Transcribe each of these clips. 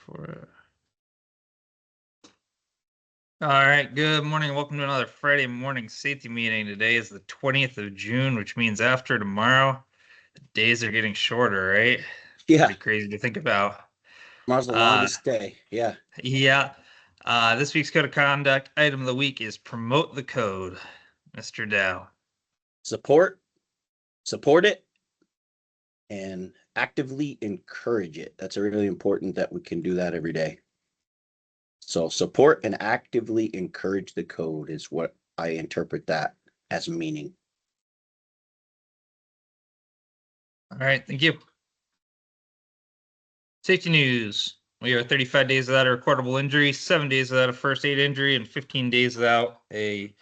for it. All right, good morning. Welcome to another Friday morning safety meeting. Today is the 20th of June, which means after tomorrow, the days are getting shorter, right? Yeah, Pretty crazy to think about. tomorrow's the Uh, longest day. Yeah. yeah. This week's code of conduct item of the week is promote the code. Mr. Dow. Support it, and actively encourage it. That's really important that we can do that every day. So support and actively encourage the code is what I interpret that as meaning. All right, thank you. Safety news. We are 35 days without a recordable injury, 7 days without a first aid injury, and 15 days without a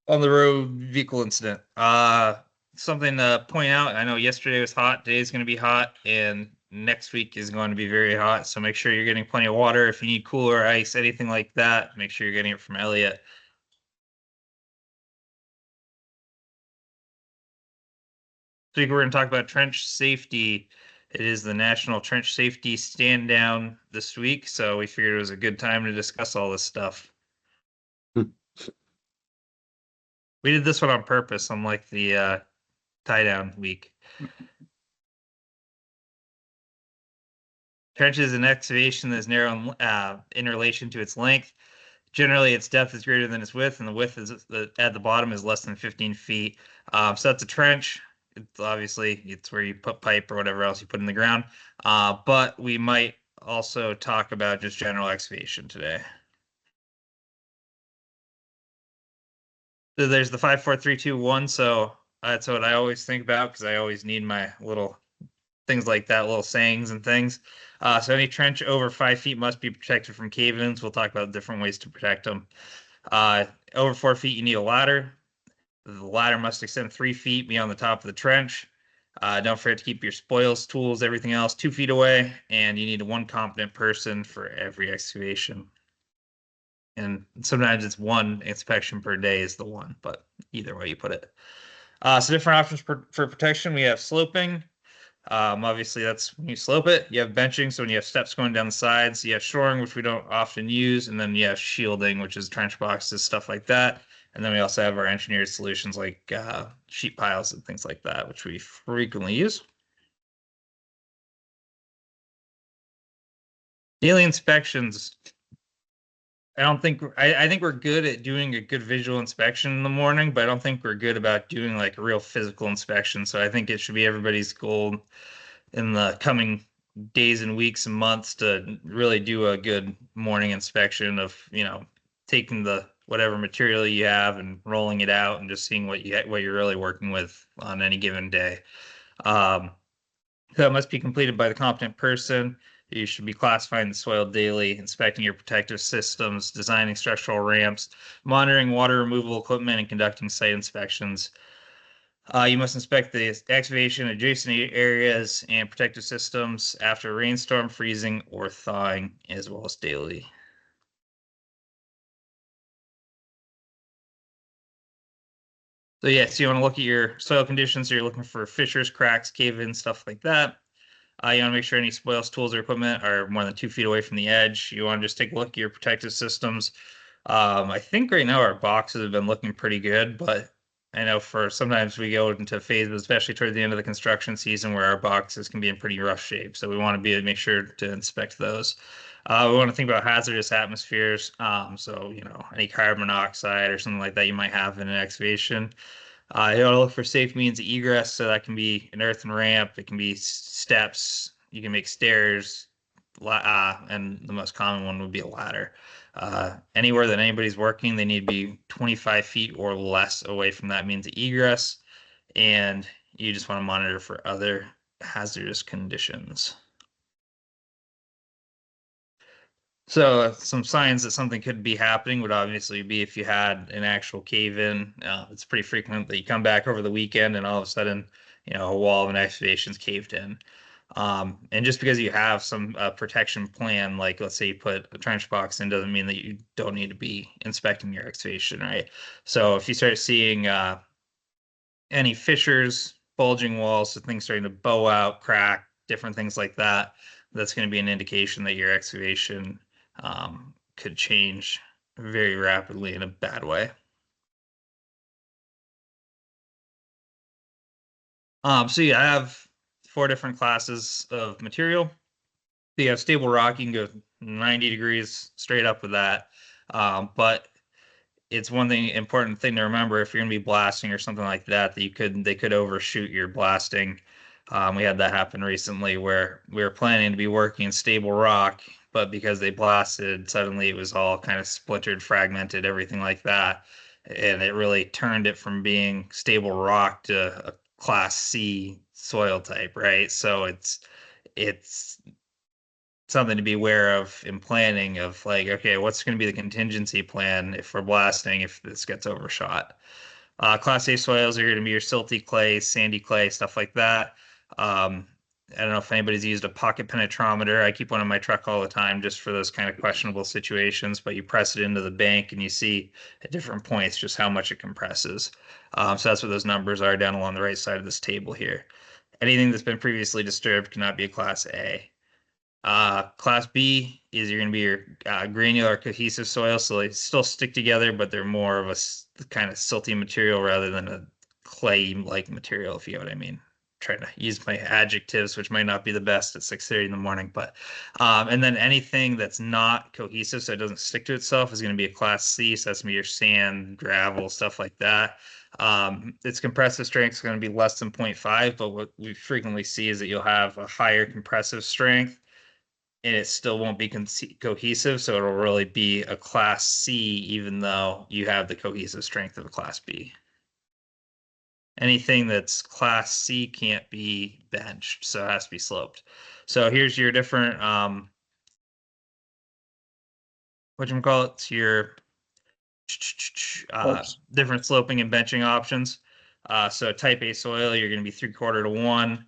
on the road vehicle incident. Something to point out. I know yesterday was hot. Today's going to be hot, and next week is going to be very hot. So make sure you're getting plenty of water. If you need cooler, ice, anything like that, make sure you're getting it from Elliott. So we're going to talk about trench safety. It is the National Trench Safety Stand Down this week, so we figured it was a good time to discuss all this stuff. We did this one on purpose, unlike the tie down week. Trench is an excavation that is narrow in relation to its length. Generally, its depth is greater than its width, and the width is at the bottom is less than 15 feet. So that's a trench. It's obviously it's where you put pipe or whatever else you put in the ground. But we might also talk about just general excavation today. So there's the 5, 4, 3, 2, 1. So that's what I always think about because I always need my little things like that, little sayings and things. So any trench over 5 feet must be protected from cave-ins. We'll talk about different ways to protect them. Over 4 feet, you need a ladder. The ladder must extend 3 feet beyond the top of the trench. Don't forget to keep your spoils, tools, everything else 2 feet away, and you need one competent person for every excavation. And sometimes it's one inspection per day is the one, but either way you put it. So different options for protection. We have sloping. Obviously, that's when you slope it. You have benching, so when you have steps going down the sides. You have shoring, which we don't often use, and then you have shielding, which is trench boxes, stuff like that. And then we also have our engineered solutions like sheet piles and things like that, which we frequently use. Daily inspections. I think we're good at doing a good visual inspection in the morning, but I don't think we're good about doing like a real physical inspection. So I think it should be everybody's goal in the coming days and weeks and months to really do a good morning inspection of, taking the whatever material you have and rolling it out and just seeing what you're really working with on any given day. That must be completed by the competent person. You should be classifying the soil daily, inspecting your protective systems, designing structural ramps, monitoring water removal equipment, and conducting site inspections. You must inspect the excavation, adjacent areas, and protective systems after rainstorm, freezing, or thawing, as well as daily. So yes, you want to look at your soil conditions. So you're looking for fissures, cracks, cave-ins, stuff like that. You want to make sure any spoils, tools, or equipment are more than 2 feet away from the edge. You want to just take a look at your protective systems. I think right now our boxes have been looking pretty good, but I know for sometimes we go into phases, especially toward the end of the construction season, where our boxes can be in pretty rough shape. So we want to make sure to inspect those. We want to think about hazardous atmospheres. So any carbon monoxide or something like that you might have in an excavation. You want to look for safe means of egress. So that can be an earthen ramp. It can be steps. You can make stairs. And the most common one would be a ladder. Anywhere that anybody's working, they need to be 25 feet or less away from that means of egress. And you just want to monitor for other hazardous conditions. So some signs that something could be happening would obviously be if you had an actual cave in. It's pretty frequent that you come back over the weekend and all of a sudden, a wall of an excavation's caved in. And just because you have some protection plan, like let's say you put a trench box in, doesn't mean that you don't need to be inspecting your excavation, right? So if you start seeing any fissures, bulging walls, so things starting to bow out, crack, different things like that. That's going to be an indication that your excavation could change very rapidly in a bad way. So yeah, I have 4 different classes of material. So you have stable rock, you can go 90 degrees straight up with that. But it's one thing important thing to remember if you're going to be blasting or something like that, that they could overshoot your blasting. We had that happen recently where we were planning to be working in stable rock, but because they blasted, suddenly it was all kind of splintered, fragmented, everything like that. And it really turned it from being stable rock to a class C soil type, right? So it's something to be aware of in planning of like, okay, what's going to be the contingency plan if we're blasting, if this gets overshot. Class A soils are going to be your silty clay, sandy clay, stuff like that. I don't know if anybody's used a pocket penetrometer. I keep one in my truck all the time just for those kind of questionable situations, but you press it into the bank and you see at different points just how much it compresses. So that's what those numbers are down along the right side of this table here. Anything that's been previously disturbed cannot be a class A. Class B is you're going to be your granular cohesive soil, so they still stick together, but they're more of a kind of silty material rather than a clay-like material, if you know what I mean. Trying to use my adjectives, which might not be the best at 6:30 in the morning, but and then anything that's not cohesive, so it doesn't stick to itself, is going to be a class C. So that's going to be your sand, gravel, stuff like that. Its compressive strength is going to be less than 0.5, but what we frequently see is that you'll have a higher compressive strength and it still won't be cohesive. So it'll really be a class C, even though you have the cohesive strength of a class B. Anything that's class C can't be benched, so it has to be sloped. So here's your different, whatchamacallit, your different sloping and benching options. So type A soil, you're going to be 3/4 to 1.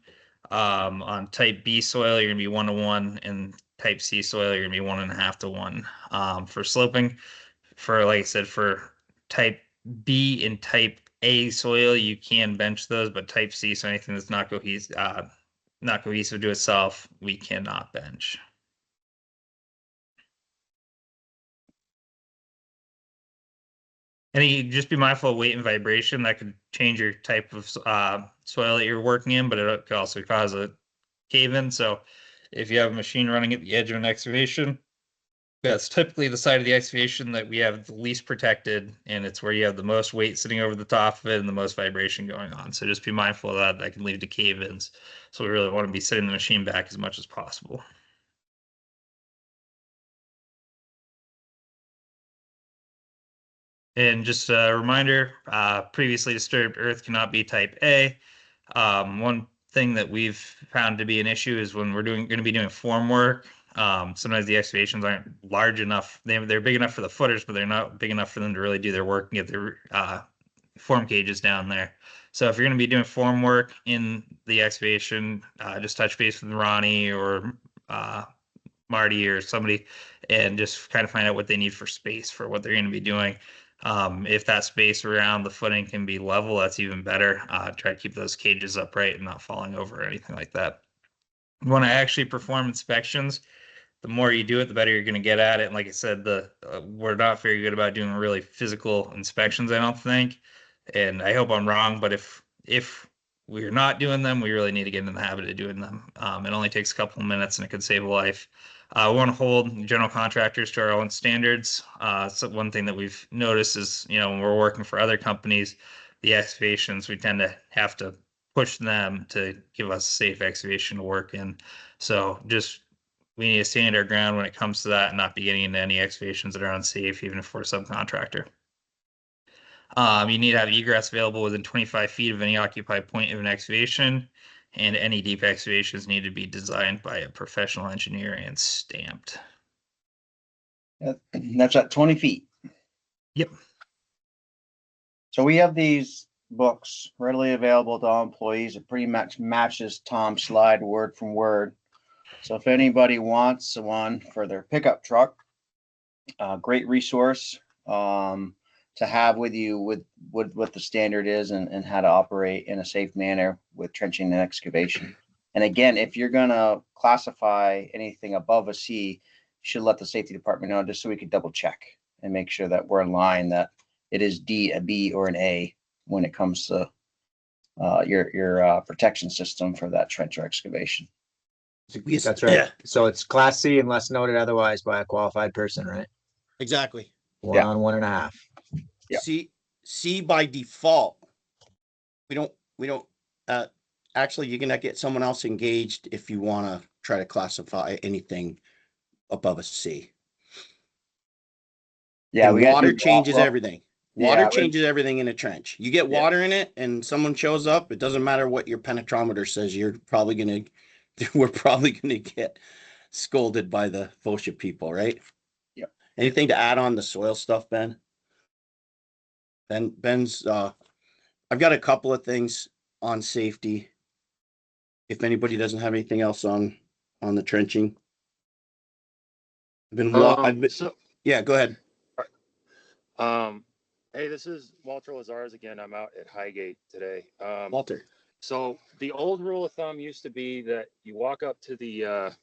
On type B soil, you're going to be 1 to 1, and type C soil, you're going to be 1.5 to 1. For sloping, for like I said, for type B and type A soil, you can bench those, but type C, so anything that's not cohesive to itself, we cannot bench. And you just be mindful of weight and vibration. That could change your type of soil that you're working in, but it could also cause a cave-in. So if you have a machine running at the edge of an excavation, that's typically the side of the excavation that we have the least protected, and it's where you have the most weight sitting over the top of it and the most vibration going on. So just be mindful of that. That can lead to cave-ins. So we really want to be setting the machine back as much as possible. And just a reminder, previously disturbed earth cannot be type A. One thing that we've found to be an issue is when we're going to be doing form work. Sometimes the excavations aren't large enough. They're big enough for the footers, but they're not big enough for them to really do their work and get their form cages down there. So if you're going to be doing form work in the excavation, just touch base with Ronnie or Marty or somebody and just kind of find out what they need for space for what they're going to be doing. If that space around the footing can be level, that's even better. Try to keep those cages upright and not falling over or anything like that. When I actually perform inspections, the more you do it, the better you're going to get at it. And like I said, we're not very good about doing really physical inspections, I don't think. And I hope I'm wrong, but if we're not doing them, we really need to get in the habit of doing them. It only takes a couple of minutes and it could save a life. We want to hold general contractors to our own standards. So one thing that we've noticed is, when we're working for other companies, the excavations, we tend to have to push them to give us a safe excavation to work in. So we need to stand our ground when it comes to that and not be getting into any excavations that are unsafe, even if we're a subcontractor. You need to have egress available within 25 feet of any occupied point of an excavation, and any deep excavations need to be designed by a professional engineer and stamped. That's at 20 feet. Yep. So we have these books readily available to all employees. It pretty much matches Tom's slide word from word. So if anybody wants one for their pickup truck, great resource to have with you with what the standard is and how to operate in a safe manner with trenching and excavation. And again, if you're gonna classify anything above a C, you should let the safety department know just so we could double check and make sure that we're in line, that it is D, a B, or an A when it comes to your protection system for that trench or excavation. That's right. So it's class C unless noted otherwise by a qualified person, right? Exactly. One Yeah. on 1.5. Yeah. C by default. We don't, actually, you're gonna get someone else engaged if you wanna try to classify anything above a C. Yeah, And we gotta water do changes wa- everything. Water Yeah, we- changes everything in a trench. You get Yeah. water in it and someone shows up, it doesn't matter what your penetrometer says, we're probably gonna get scolded by the FOSHA people, right? Yep. Anything to add on the soil stuff, Ben? Ben's, I've got a couple of things on safety. If anybody doesn't have anything else on the trenching. Yeah, go ahead. Hey, this is Walter Lazarez again. I'm out at Highgate today. Walter. So the old rule of thumb used to be that you walk up to the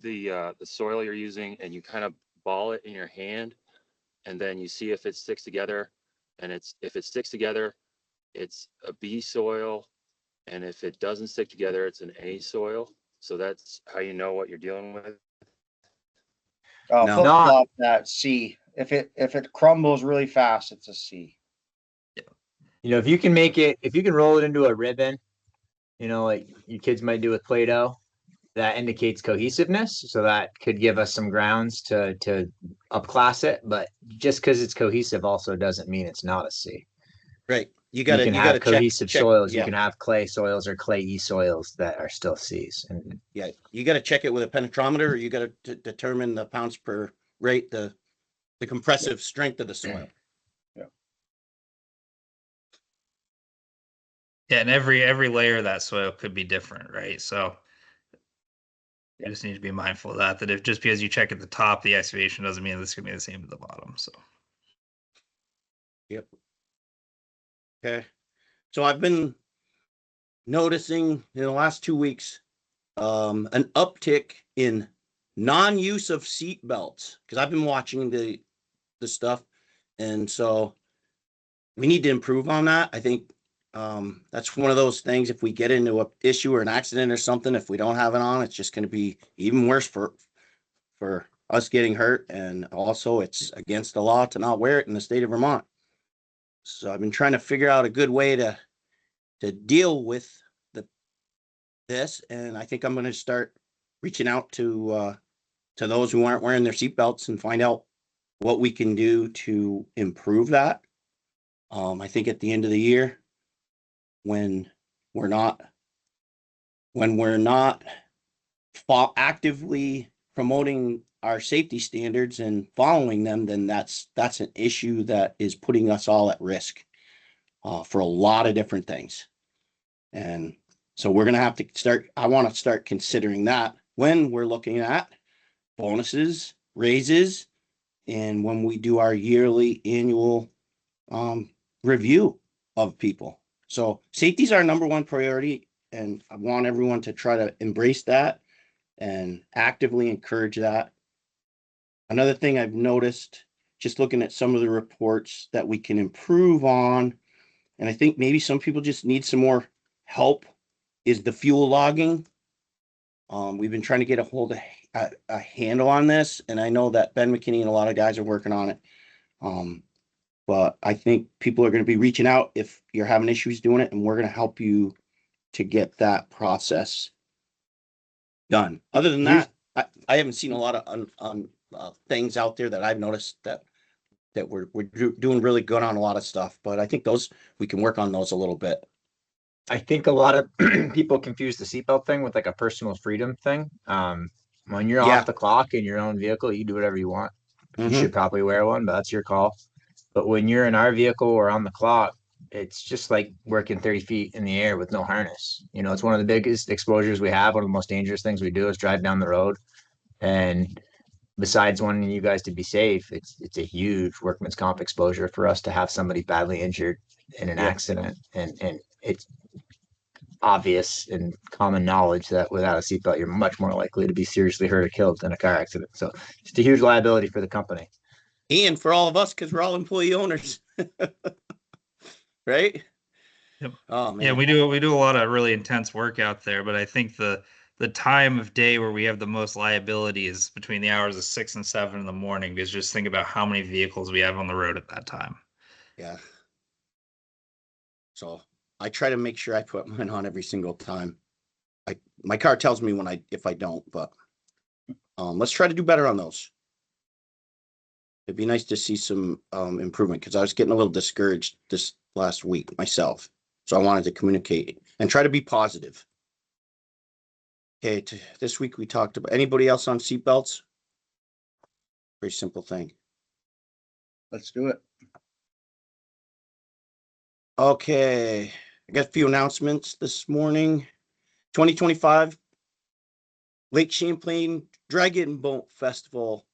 the soil you're using and you kind of ball it in your hand, and then you see if it sticks together. And if it sticks together, it's a B soil, and if it doesn't stick together, it's an A soil. So that's how you know what you're dealing with. Oh, No. flip-flop that C. If it crumbles really fast, it's a C. If you can roll it into a ribbon, like your kids might do with Play-Doh, that indicates cohesiveness. So that could give us some grounds to upclass it. But just because it's cohesive also doesn't mean it's not a C. Right. You can have cohesive soils. Yeah. You can have clay soils or clay-y soils that are still Cs. And Yeah, you got to check it with a penetrometer, or you got to determine the pounds per rate, the compressive strength of the soil. Yeah, and every layer of that soil could be different, right? So you just need to be mindful of that if just because you check at the top, the excavation doesn't mean this could be the same at the bottom. So. Yep. Okay. So I've been noticing in the last 2 weeks an uptick in non-use of seat belts, because I've been watching the stuff, and so we need to improve on that. I think that's one of those things. If we get into an issue or an accident or something, if we don't have it on, it's just going to be even worse for us getting hurt. And also, it's against the law to not wear it in the state of Vermont. So I've been trying to figure out a good way to deal with this, and I think I'm going to start reaching out to those who aren't wearing their seatbelts and find out what we can do to improve that. I think at the end of the year, when we're not actively promoting our safety standards and following them, then that's an issue that is putting us all at risk for a lot of different things. And so we're going to have to I want to start considering that when we're looking at bonuses, raises, and when we do our annual review of people. So safety is our number one priority, and I want everyone to try to embrace that and actively encourage that. Another thing I've noticed, just looking at some of the reports that we can improve on, and I think maybe some people just need some more help, is the fuel logging. We've been trying to get a handle on this, and I know that Ben McKinney and a lot of guys are working on it. But I think people are going to be reaching out if you're having issues doing it, and we're going to help you to get that process done. Other than that, I haven't seen a lot of things out there that I've noticed that we're doing really good on a lot of stuff. But I think we can work on those a little bit. I think a lot of people confuse the seatbelt thing with like a personal freedom thing. When you're off the clock in your own vehicle, you do whatever you want. You should probably wear one, but that's your call. But when you're in our vehicle or on the clock, it's just like working 30 feet in the air with no harness. It's one of the biggest exposures we have. One of the most dangerous things we do is drive down the road. And besides wanting you guys to be safe, it's a huge workman's comp exposure for us to have somebody badly injured in an Yeah. accident, and it's obvious and common knowledge that without a seatbelt, you're much more likely to be seriously hurt or killed in a car accident. So it's a huge liability for the company. And for all of us, because we're all employee owners. Right? Yep. Oh man. Yeah, we do a lot of really intense work out there, but I think the time of day where we have the most liability is between the hours of 6 and 7 in the morning, because just think about how many vehicles we have on the road at that time. Yeah. So I try to make sure I put mine on every single time. My car tells me if I don't, but let's try to do better on those. It'd be nice to see some improvement, because I was getting a little discouraged this last week myself. So I wanted to communicate and try to be positive. Okay, this week we talked about, anybody else on seatbelts? Very simple thing. Let's do it. Okay, I got a few announcements this morning. 2025 Lake Champlain Dragon Boat Festival.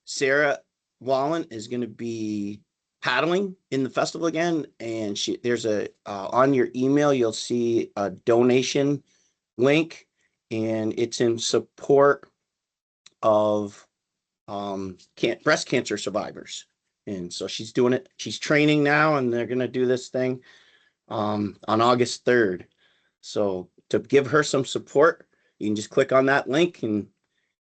Sarah Wallen is going to be paddling in the festival again, and there's on your email you'll see a donation link, and it's in support of breast cancer survivors. And so she's doing it. She's training now, and they're going to do this thing on August 3rd. So to give her some support, you can just click on that link, and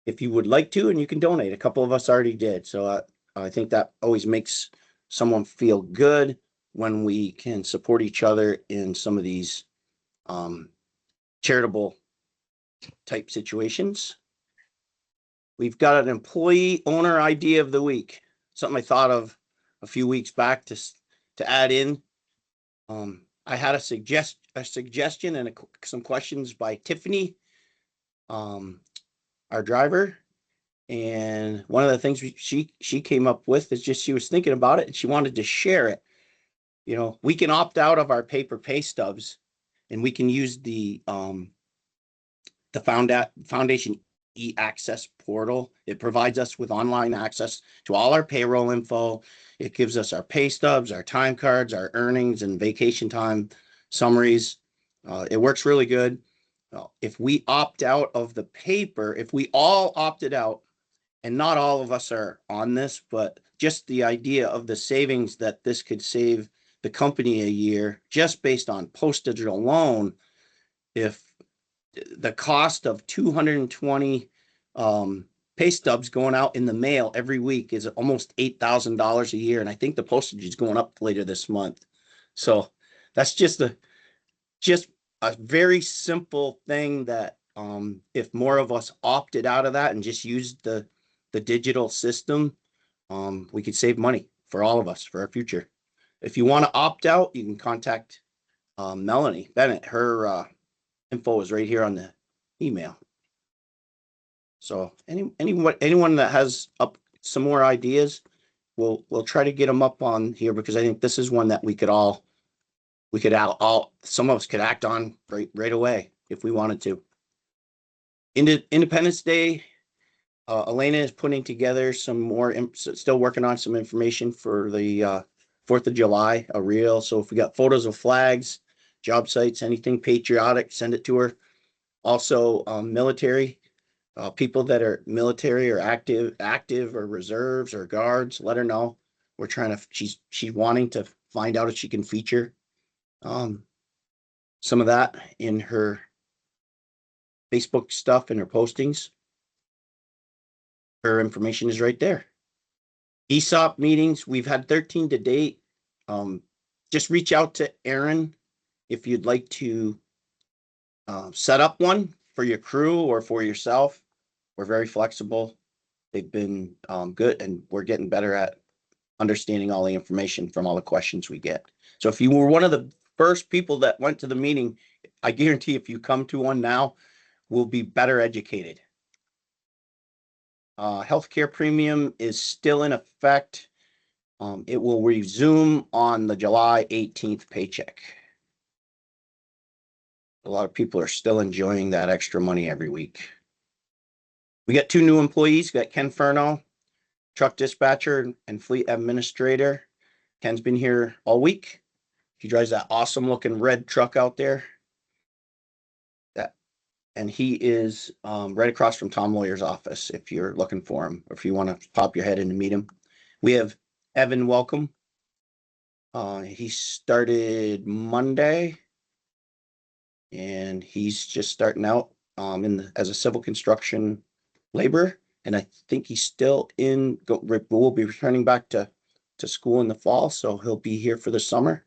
if you would like to, and you can donate. A couple of us already did. So I think that always makes someone feel good when we can support each other in some of these charitable type situations. We've got an employee owner idea of the week, something I thought of a few weeks back to add in. I had a suggestion and some questions by Tiffany, our driver. And one of the things she came up with is just, she was thinking about it and she wanted to share it. You know, we can opt out of our paper pay stubs, and we can use the Foundation e-access portal. It provides us with online access to all our payroll info. It gives us our pay stubs, our time cards, our earnings and vacation time summaries. It works really good. If we opt out of the paper, if we all opted out, and not all of us are on this, but just the idea of the savings that this could save the company a year, just based on postage alone, if the cost of 220 pay stubs going out in the mail every week is almost $8,000 a year. And I think the postage is going up later this month. So that's just a very simple thing that if more of us opted out of that and just used the digital system, we could save money for all of us for our future. If you want to opt out, you can contact Melanie Bennett. Her info is right here on the email. So anyone that has up some more ideas, we'll try to get them up on here, because I think this is one that we could all some of us could act on right away if we wanted to. Independence Day, Elena is putting together some more, still working on some information for the 4th of July, a reel. So if we got photos of flags, job sites, anything patriotic, send it to her. Also, military, people that are military or active or reserves or guards, let her know. We're trying to, she's wanting to find out if she can feature some of that in her Facebook stuff and her postings. Her information is right there. ESOP meetings, we've had 13 to date. Just reach out to Aaron if you'd like to set up one for your crew or for yourself. We're very flexible. They've been good, and we're getting better at understanding all the information from all the questions we get. So if you were one of the first people that went to the meeting, I guarantee if you come to one now, we'll be better educated. Healthcare premium is still in effect. It will resume on the July 18th paycheck. A lot of people are still enjoying that extra money every week. We got 2 new employees. We got Ken Furno, truck dispatcher and fleet administrator. Ken's been here all week. He drives that awesome looking red truck out there. And he is right across from Tom Lawyer's office if you're looking for him, or if you want to pop your head in and meet him. We have Evan Welcome. He started Monday, and he's just starting out as a civil construction laborer. And I think he's still will be returning back to school in the fall, so he'll be here for the summer.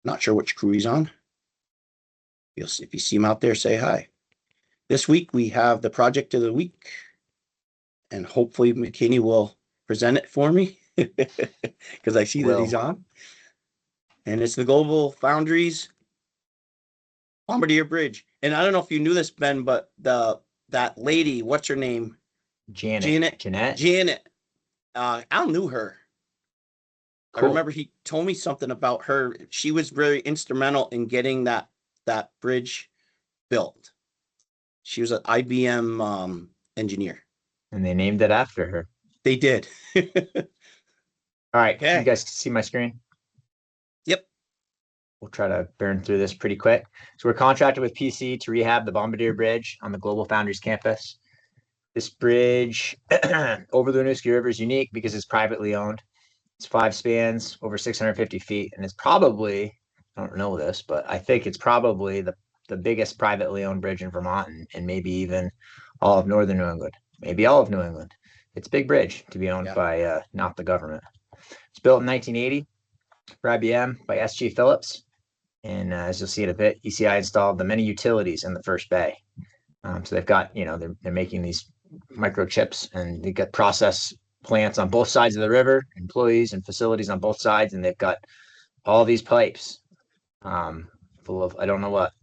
Not sure which crew he's on. You'll see, if you see him out there, say hi. This week we have the project of the week, and hopefully McKinney will present it for me because I see that he's on. And it's the Global Foundries Bombardier Bridge. And I don't know if you knew this, Ben, but that lady, what's her name? Janet. Al knew her. Cool. I remember he told me something about her. She was very instrumental in getting that bridge built. She was an IBM engineer. And they named it after her. They did. All right. Okay. You guys see my screen? Yep. We'll try to burn through this pretty quick. So we're contracted with PC to rehab the Bombardier Bridge on the Global Foundries campus. This bridge over the Winooski River is unique because it's privately owned. It's 5 spans, over 650 feet, and it's probably, I don't know this, but I think it's probably the biggest privately owned bridge in Vermont, and maybe even all of northern New England, maybe all of New England. It's a big bridge to be owned by not the government. It's built in 1980 for IBM by S.G. Phillips. And as you'll see in a bit, ECI installed the many utilities in the first bay. So they've got, they're making these microchips, and they've got process plants on both sides of the river, employees and facilities on both sides, and they've got all these pipes full of, I don't know what,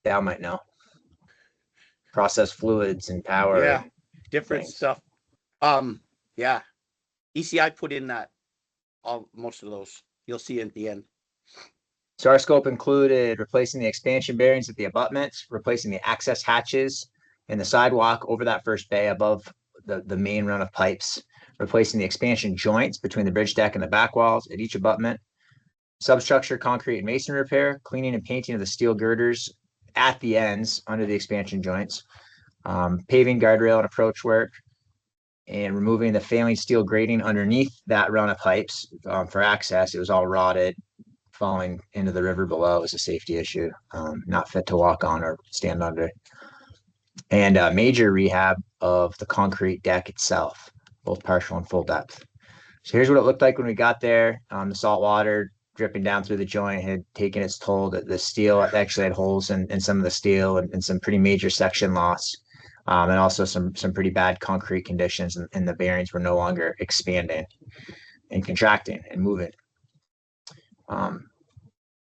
Dal might know, process fluids and power. Yeah, different stuff. Yeah, ECI put in most of those. You'll see at the end. So our scope included replacing the expansion bearings at the abutments, replacing the access hatches in the sidewalk over that first bay above the main run of pipes, replacing the expansion joints between the bridge deck and the back walls at each abutment, substructure, concrete, and masonry repair, cleaning and painting of the steel girders at the ends under the expansion joints, paving, guardrail, and approach work, and removing the failing steel grating underneath that run of pipes for access. It was all rotted, falling into the river below. It was a safety issue, not fit to walk on or stand under. And major rehab of the concrete deck itself, both partial and full depth. So here's what it looked like when we got there. The salt water dripping down through the joint had taken its toll. The steel actually had holes in some of the steel and some pretty major section loss. And also some pretty bad concrete conditions, and the bearings were no longer expanding and contracting and moving.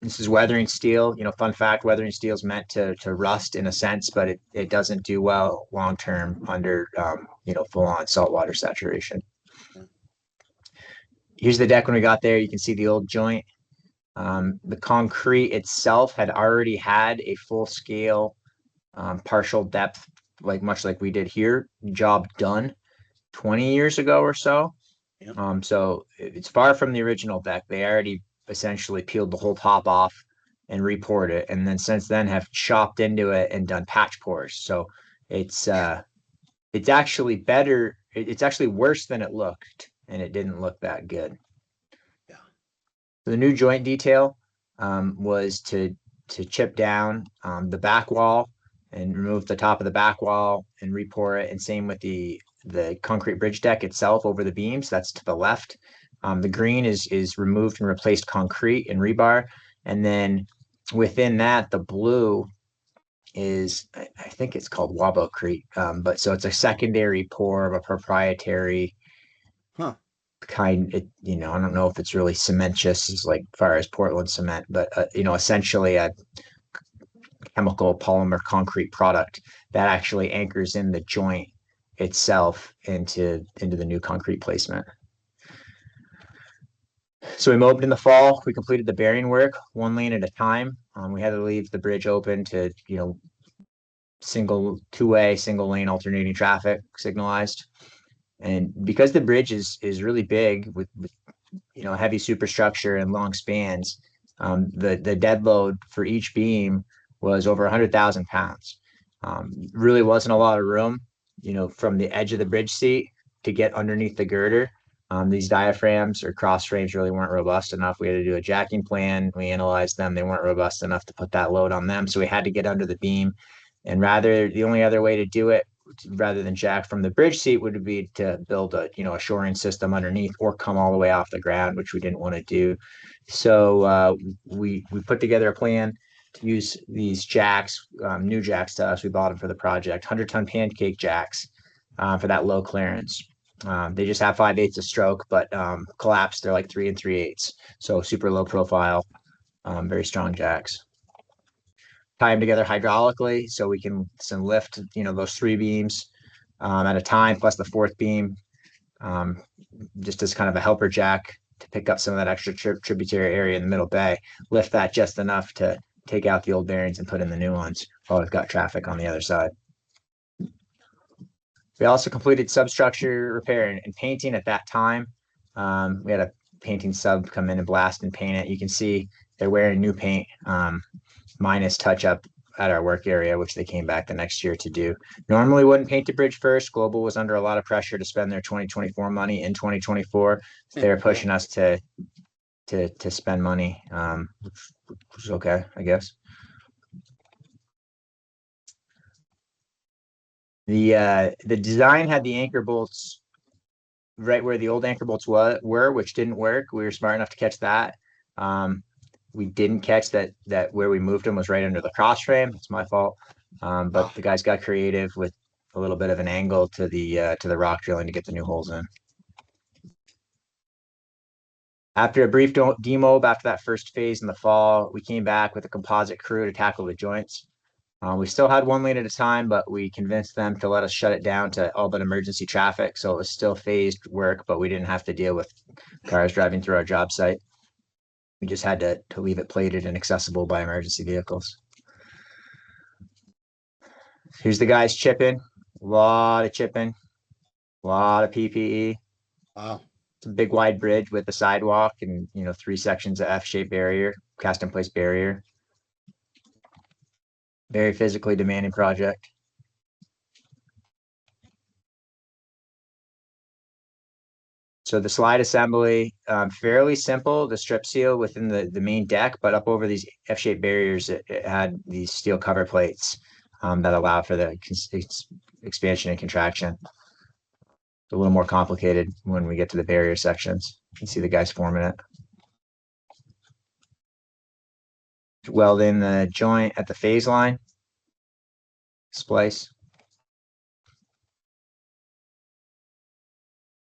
This is weathering steel. Fun fact, weathering steel is meant to rust in a sense, but it doesn't do well long term under full on saltwater saturation. Here's the deck when we got there. You can see the old joint. The concrete itself had already had a full scale partial depth, much like we did here, job done 20 years ago or so. Yeah. So it's far from the original deck. They already essentially peeled the whole top off and re-poured it, and then since then have chopped into it and done patch pours. So it's actually better. It's actually worse than it looked, and it didn't look that good. Yeah. So the new joint detail was to chip down the back wall and remove the top of the back wall and re-pour it, and same with the concrete bridge deck itself over the beams. That's to the left. The green is removed and replaced concrete and rebar. And then within that, the blue is, I think it's called Wabocrete. But so it's a secondary pour of a proprietary kind. I don't know if it's really cementitious as far as Portland cement, but essentially a chemical polymer concrete product that actually anchors in the joint itself into the new concrete placement. So we mowed in the fall. We completed the bearing work 1 lane at a time. We had to leave the bridge open to two-way, single lane alternating traffic signalized. And because the bridge is really big with heavy superstructure and long spans, the dead load for each beam was over 100,000 pounds. Really wasn't a lot of room, from the edge of the bridge seat to get underneath the girder. These diaphragms or cross frames really weren't robust enough. We had to do a jacking plan. We analyzed them. They weren't robust enough to put that load on them. So we had to get under the beam. And the only other way to do it, rather than jack from the bridge seat, would be to build a shoring system underneath or come all the way off the ground, which we didn't want to do. So we put together a plan to use these jacks, new jacks to us. We bought them for the project, 100-ton pancake jacks for that low clearance. They just have 5/8 of stroke, but collapsed. They're like 3 3/8. So super low profile, very strong jacks. Tie them together hydraulically so we can lift, those 3 beams at a time, plus the 4th beam, just as kind of a helper jack to pick up some of that extra tributary area in the middle bay. Lift that just enough to take out the old bearings and put in the new ones while we've got traffic on the other side. We also completed substructure repair and painting at that time. We had a painting sub come in and blast and paint it. You can see they're wearing new paint, minus touch up at our work area, which they came back the next year to do. Normally wouldn't paint the bridge first. Global was under a lot of pressure to spend their 2024 money in 2024. They're pushing us to spend money, which is okay, I guess. The design had the anchor bolts right where the old anchor bolts were, which didn't work. We were smart enough to catch that. We didn't catch that where we moved them was right under the cross frame. It's my fault. But the guys got creative with a little bit of an angle to the rock drilling to get the new holes in. After a brief demob after that first phase in the fall, we came back with a composite crew to tackle the joints. We still had 1 lane at a time, but we convinced them to let us shut it down to all but emergency traffic. So it was still phased work, but we didn't have to deal with cars driving through our job site. We just had to leave it plated and accessible by emergency vehicles. Here's the guys chipping. A lot of chipping. A lot of PPE. Wow. It's a big wide bridge with a sidewalk and 3 sections of F-shaped barrier, cast in place barrier. Very physically demanding project. So the slide assembly, fairly simple, the strip seal within the main deck, but up over these F-shaped barriers, it had these steel cover plates that allow for the expansion and contraction. It's a little more complicated when we get to the barrier sections. You can see the guys forming it. Weld in the joint at the phase line. Splice.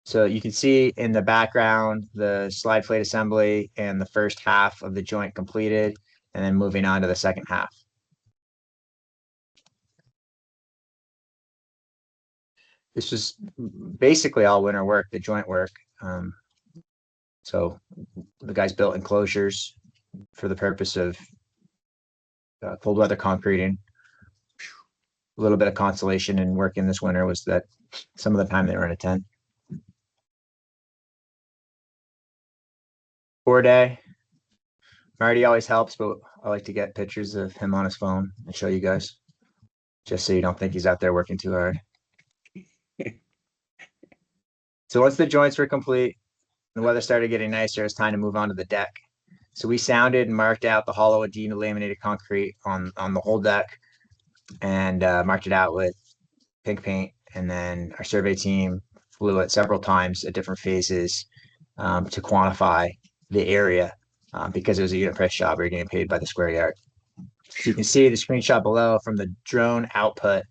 So you can see in the background, the slide plate assembly and the first half of the joint completed, and then moving on to the second half. This was basically all winter work, the joint work. So the guys built enclosures for the purpose of cold weather concreting. A little bit of consolation in working this winter was that some of the time they were in a tent. 4-day. Marty always helps, but I like to get pictures of him on his phone and show you guys, just so you don't think he's out there working too hard. So once the joints were complete, the weather started getting nicer. It was time to move on to the deck. So we sounded and marked out the hollow and delaminated concrete on the whole deck, and marked it out with pink paint. And then our survey team flew it several times at different phases to quantify the area because it was a unit price job. We were getting paid by the square yard. So you can see the screenshot below from the drone output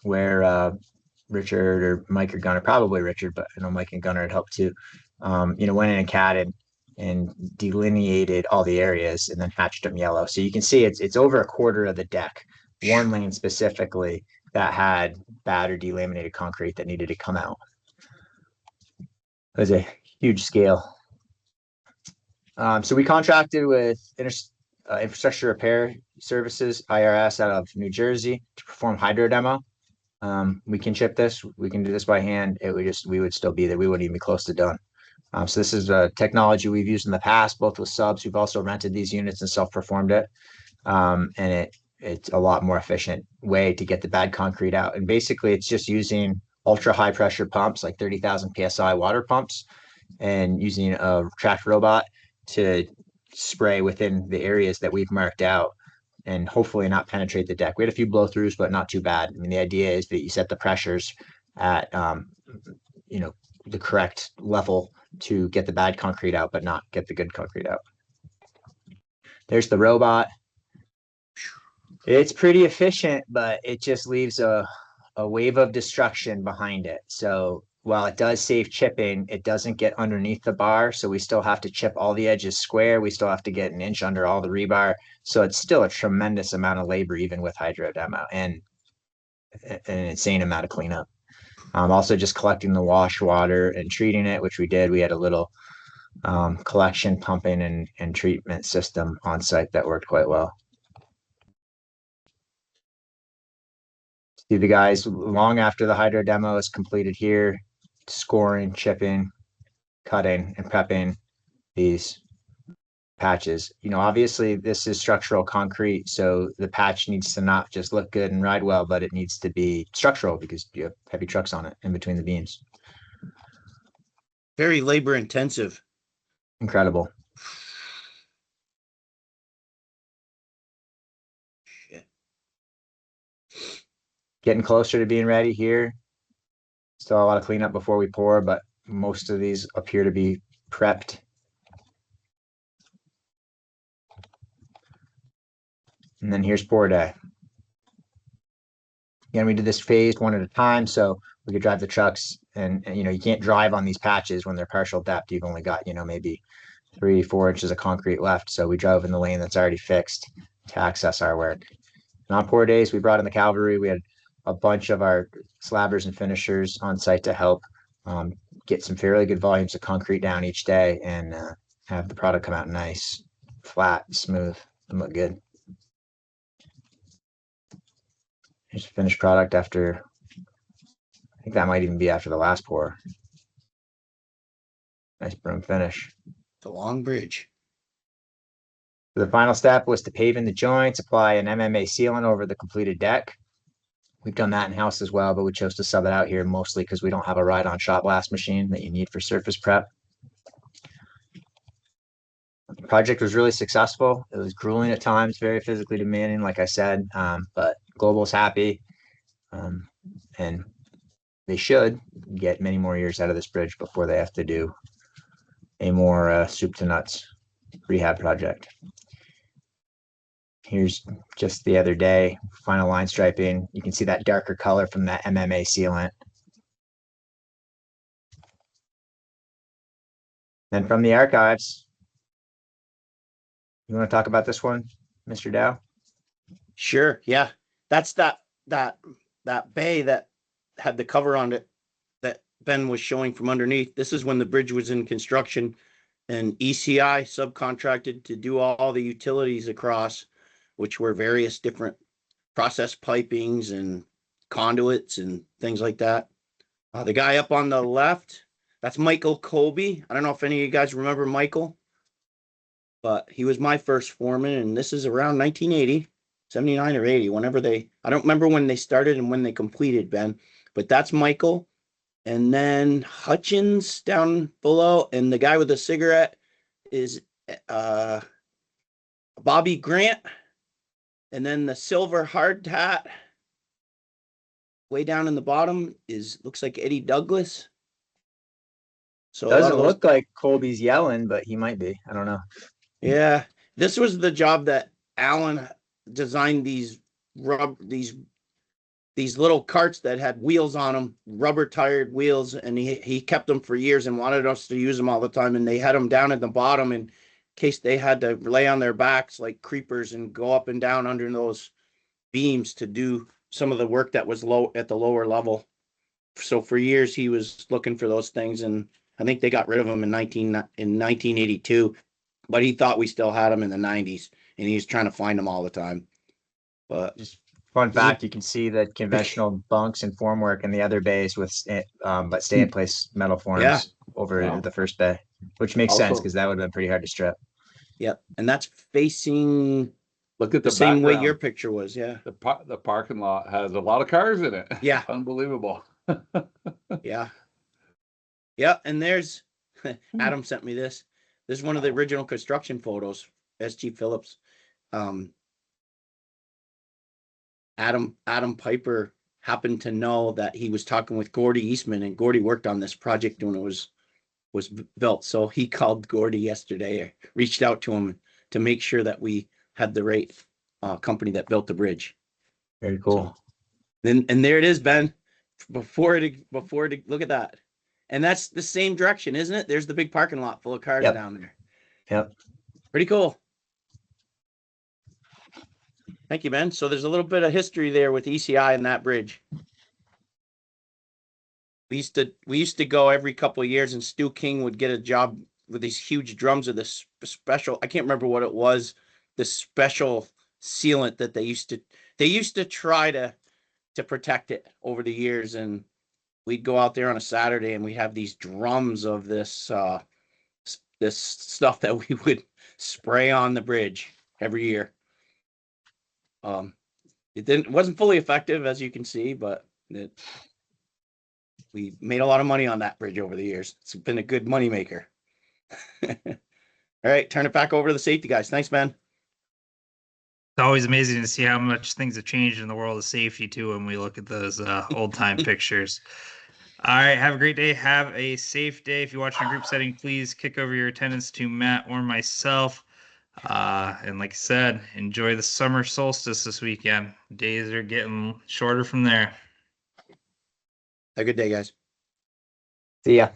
where Richard or Mike or Gunnar, probably Richard, but I know Mike and Gunnar had helped too, went in and catted and delineated all the areas and then hatched them yellow. So you can see it's over a quarter of the deck, 1 lane specifically, that had bad or delaminated concrete that needed to come out. It was a huge scale. So we contracted with Infrastructure Repair Services, IRS, out of New Jersey to perform hydro demo. We can chip this. We can do this by hand. We would still be there. We wouldn't even be close to done. So this is a technology we've used in the past, both with subs. We've also rented these units and self-performed it. And it's a lot more efficient way to get the bad concrete out. And basically it's just using ultra high pressure pumps, like 30,000 PSI water pumps, and using a tracked robot to spray within the areas that we've marked out and hopefully not penetrate the deck. We had a few blow throughs, but not too bad. I mean, the idea is that you set the pressures at, the correct level to get the bad concrete out, but not get the good concrete out. There's the robot. It's pretty efficient, but it just leaves a wave of destruction behind it. So while it does save chipping, it doesn't get underneath the bar. So we still have to chip all the edges square. We still have to get an inch under all the rebar. So it's still a tremendous amount of labor, even with hydro demo, and an insane amount of cleanup. Also just collecting the wash water and treating it, which we did. We had a little collection pumping and treatment system on site that worked quite well. See the guys long after the hydro demo is completed here, scoring, chipping, cutting, and prepping these patches. Obviously this is structural concrete, so the patch needs to not just look good and ride well, but it needs to be structural because you have heavy trucks on it in between the beams. Very labor intensive. Incredible. Shit. Getting closer to being ready here. Still a lot of cleanup before we pour, but most of these appear to be prepped. And then here's pour day. Again, we did this phased one at a time, so we could drive the trucks and you can't drive on these patches when they're partial depth. You've only got, maybe 3-4 inches of concrete left. So we drove in the lane that's already fixed to access our work. And on pour days, we brought in the cavalry. We had a bunch of our slabbers and finishers on site to help get some fairly good volumes of concrete down each day and have the product come out nice, flat, smooth, and look good. Here's a finished product after, I think that might even be after the last pour. Nice broom finish. It's a long bridge. The final step was to pave in the joints, apply an MMA sealant over the completed deck. We've done that in-house as well, but we chose to sub it out here mostly because we don't have a ride-on shot blast machine that you need for surface prep. The project was really successful. It was grueling at times, very physically demanding, like I said, but Global's happy, and they should get many more years out of this bridge before they have to do a more soup to nuts rehab project. Here's just the other day, final line striping. You can see that darker color from that MMA sealant. Then from the archives, you want to talk about this one, Mr. Dow? Sure. Yeah. That's that bay that had the cover on it that Ben was showing from underneath. This is when the bridge was in construction and ECI subcontracted to do all the utilities across, which were various different process pipings and conduits and things like that. The guy up on the left, that's Michael Colby. I don't know if any of you guys remember Michael, but he was my first foreman, and this is around 1980, 79 or 80, whenever I don't remember when they started and when they completed, Ben, but that's Michael. And then Hutchins down below, and the guy with the cigarette is Bobby Grant. And then the silver hard hat way down in the bottom looks like Eddie Douglas. So doesn't look like Colby's yelling, but he might be. I don't know. Yeah, this was the job that Alan designed these little carts that had wheels on them, rubber tired wheels, and he kept them for years and wanted us to use them all the time. And they had them down at the bottom in case they had to lay on their backs like creepers and go up and down under those beams to do some of the work that was low at the lower level. So for years he was looking for those things, and I think they got rid of them in 1982, but he thought we still had them in the 90s. and he's trying to find them all the time. But Just fun This is- fact, you can see the conventional bunks and formwork in the other bays with, but stay in place metal forms Yeah. over Wow. the first bay, which makes sense Also- because that would have been pretty hard to strip. yep, and that's facing Look at the the same way your background. picture was. Yeah, The parking lot has a lot of cars in it. Yeah. Unbelievable. yeah, yeah. And there's Adam sent me this. This is one of the original construction photos. SG Phillips. Adam Piper happened to know that he was talking with Gordy Eastman, and Gordy worked on this project when it was built. So he called Gordy yesterday, reached out to him to make sure that we had the right company that built the bridge. Very cool. Then and there it is, Ben. Before it, look at that, and that's the same direction, isn't it? There's the big parking lot full of cars Yep. down there. Yep. Pretty cool. Thank you, Ben. So there's a little bit of history there with ECI and that bridge. We used to go every couple of years, and Stu King would get a job with these huge drums of this special. I can't remember what it was. This special sealant that they used to try to protect it over the years, and we'd go out there on a Saturday and we have these drums of this this stuff that we would spray on the bridge every year. It wasn't fully effective, as you can see, but we made a lot of money on that bridge over the years. It's been a good money maker. All right, turn it back over to the safety guys. Thanks, man. It's always amazing to see how much things have changed in the world of safety too when we look at those old time pictures. All right, have a great day. Have a safe day. If you're watching a group setting, please kick over your attendance to Matt or myself. And like I said, enjoy the summer solstice this weekend. Days are getting shorter from there. Have a good day, guys. See ya.